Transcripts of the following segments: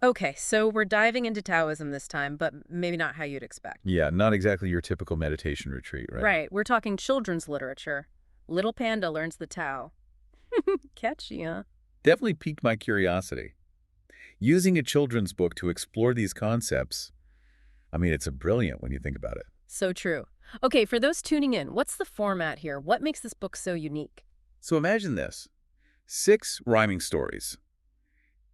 Okay, so we're diving into Taoism this time, but maybe not how you'd expect. Yeah, not exactly your typical meditation retreat, right? Right, we're talking children's literature. Little Panda Learns the Tao. Catchy, huh? Definitely piqued my curiosity. Using a children's book to explore these concepts, I mean, it's a brilliant when you think about it. So true. Okay, for those tuning in, what's the format here? What makes this book so unique? So imagine this. 6 rhyming stories.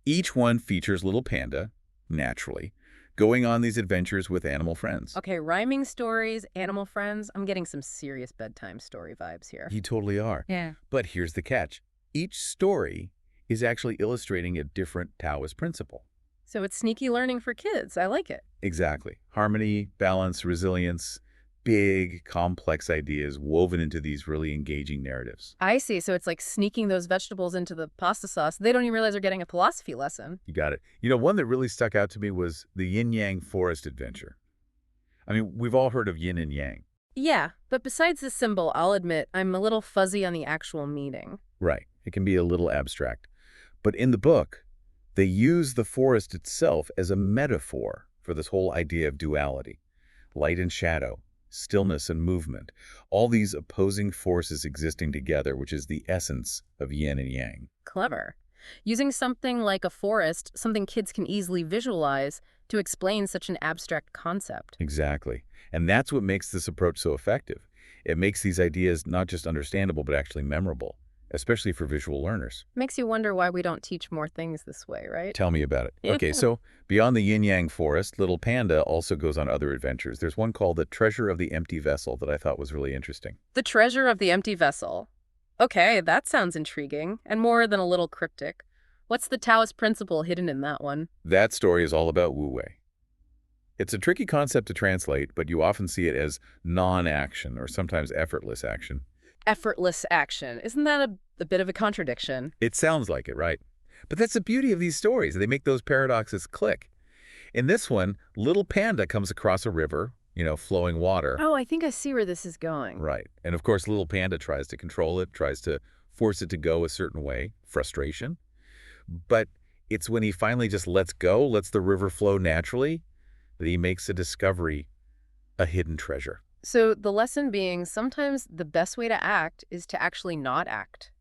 Each one features little panda, naturally, going on these adventures with animal friends. Okay, rhyming stories, animal friends. I'm getting some serious bedtime story vibes here. You totally are. Yeah. But here's the catch. Each story is actually illustrating a different Taoist principle. So it's sneaky learning for kids. I like it. Exactly. Harmony, balance, resilience, big, complex ideas woven into these really engaging narratives. I see. So it's like sneaking those vegetables into the pasta sauce. They don't even realize they're getting a philosophy lesson. You got it. You know, one that really stuck out to me was the yin-yang forest adventure. I mean, we've all heard of yin and yang. Yeah, but besides the symbol, I'll admit I'm a little fuzzy on the actual meaning. Right. It can be a little abstract. But in the book, they use the forest itself as a metaphor for this whole idea of duality. Light and shadow, stillness and movement, all these opposing forces existing together, which is the essence of yin and yang. Clever. Using something like a forest, something kids can easily visualize, to explain such an abstract concept. Exactly. And that's what makes this approach so effective. It makes these ideas not just understandable, but actually memorable, especially for visual learners. Makes you wonder why we don't teach more things this way, right? Tell me about it. Okay, so beyond the yin-yang forest, Little Panda also goes on other adventures. There's one called The Treasure of the Empty Vessel that I thought was really interesting. The treasure of the empty vessel. Okay, that sounds intriguing, and more than a little cryptic. What's the Taoist principle hidden in that one? That story is all about wu-wei. It's a tricky concept to translate, but you often see it as non-action or sometimes effortless action. Effortless action. Isn't that a bit of a contradiction? It sounds like it, right? But that's the beauty of these stories. They make those paradoxes click. In this one, Little Panda comes across a river, flowing water. Oh, I think I see where this is going. Right. And of course, Little Panda tries to control it, tries to force it to go a certain way, frustration. But it's when he finally just lets go, lets the river flow naturally, that he makes a discovery, a hidden treasure. So the lesson being sometimes the best way to act is to actually not act,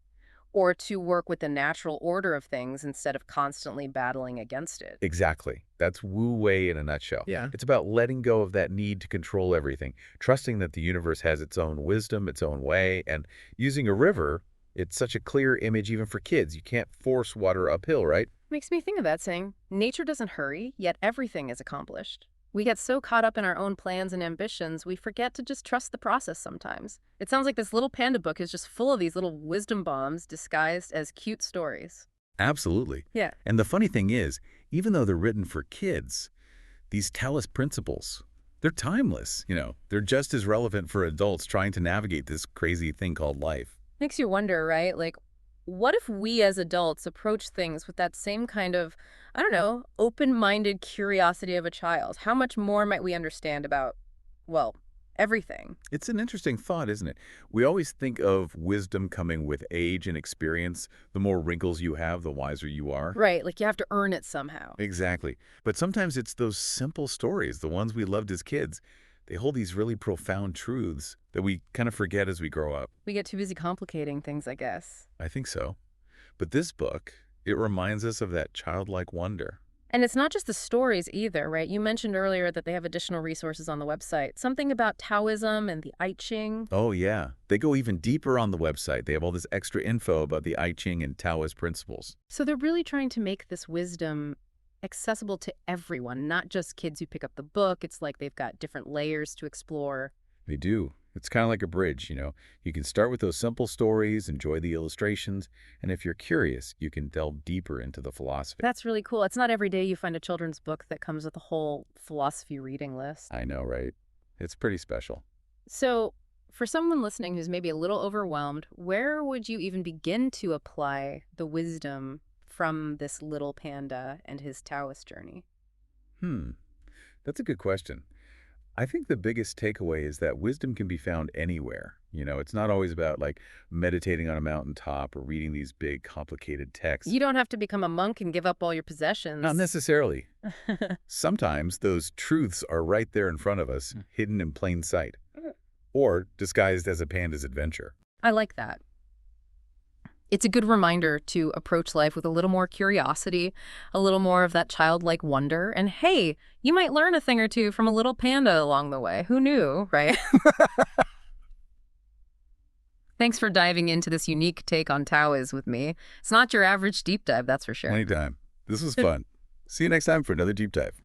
or to work with the natural order of things instead of constantly battling against it. Exactly. That's Wu Wei in a nutshell. Yeah. It's about letting go of that need to control everything, trusting that the universe has its own wisdom, its own way, and using a river, it's such a clear image even for kids. You can't force water uphill, right? Makes me think of that saying, nature doesn't hurry, yet everything is accomplished. We get so caught up in our own plans and ambitions, we forget to just trust the process sometimes. It sounds like this little panda book is just full of these little wisdom bombs disguised as cute stories. Absolutely. Yeah. And the funny thing is, even though they're written for kids, these Taoist principles, they're timeless. They're just as relevant for adults trying to navigate this crazy thing called life. Makes you wonder, right? Like, what if we as adults approach things with that same kind of, I don't know, open-minded curiosity of a child? How much more might we understand about, well, everything? It's an interesting thought, isn't it? We always think of wisdom coming with age and experience. The more wrinkles you have, the wiser you are. Right, like you have to earn it somehow. Exactly. But sometimes it's those simple stories, the ones we loved as kids. They hold these really profound truths that we kind of forget as we grow up. We get too busy complicating things, I guess. I think so. But this book, it reminds us of that childlike wonder. And it's not just the stories either, right? You mentioned earlier that they have additional resources on the website. Something about Taoism and the I Ching. Oh, yeah. They go even deeper on the website. They have all this extra info about the I Ching and Taoist principles. So they're really trying to make this wisdom accessible to everyone, not just kids who pick up the book. It's like they've got different layers to explore. They do. It's kind of like a bridge. You can start with those simple stories, enjoy the illustrations, and if you're curious, you can delve deeper into the philosophy. That's really cool. It's not every day you find a children's book that comes with a whole philosophy reading list. I know, right? It's pretty special. So, for someone listening who's maybe a little overwhelmed, where would you even begin to apply the wisdom from this little panda and his Taoist journey? Hmm, that's a good question. I think the biggest takeaway is that wisdom can be found anywhere. It's not always about like meditating on a mountaintop or reading these big, complicated texts. You don't have to become a monk and give up all your Not possessions. necessarily. Sometimes those truths are right there in front of us, hidden in plain sight, or disguised as a panda's adventure. I like that. It's a good reminder to approach life with a little more curiosity, a little more of that childlike wonder. And hey, you might learn a thing or two from a little panda along the way. Who knew, right? Thanks for diving into this unique take on Taoism with me. It's not your average deep dive, that's for sure. Anytime. This was fun. See you next time for another deep dive.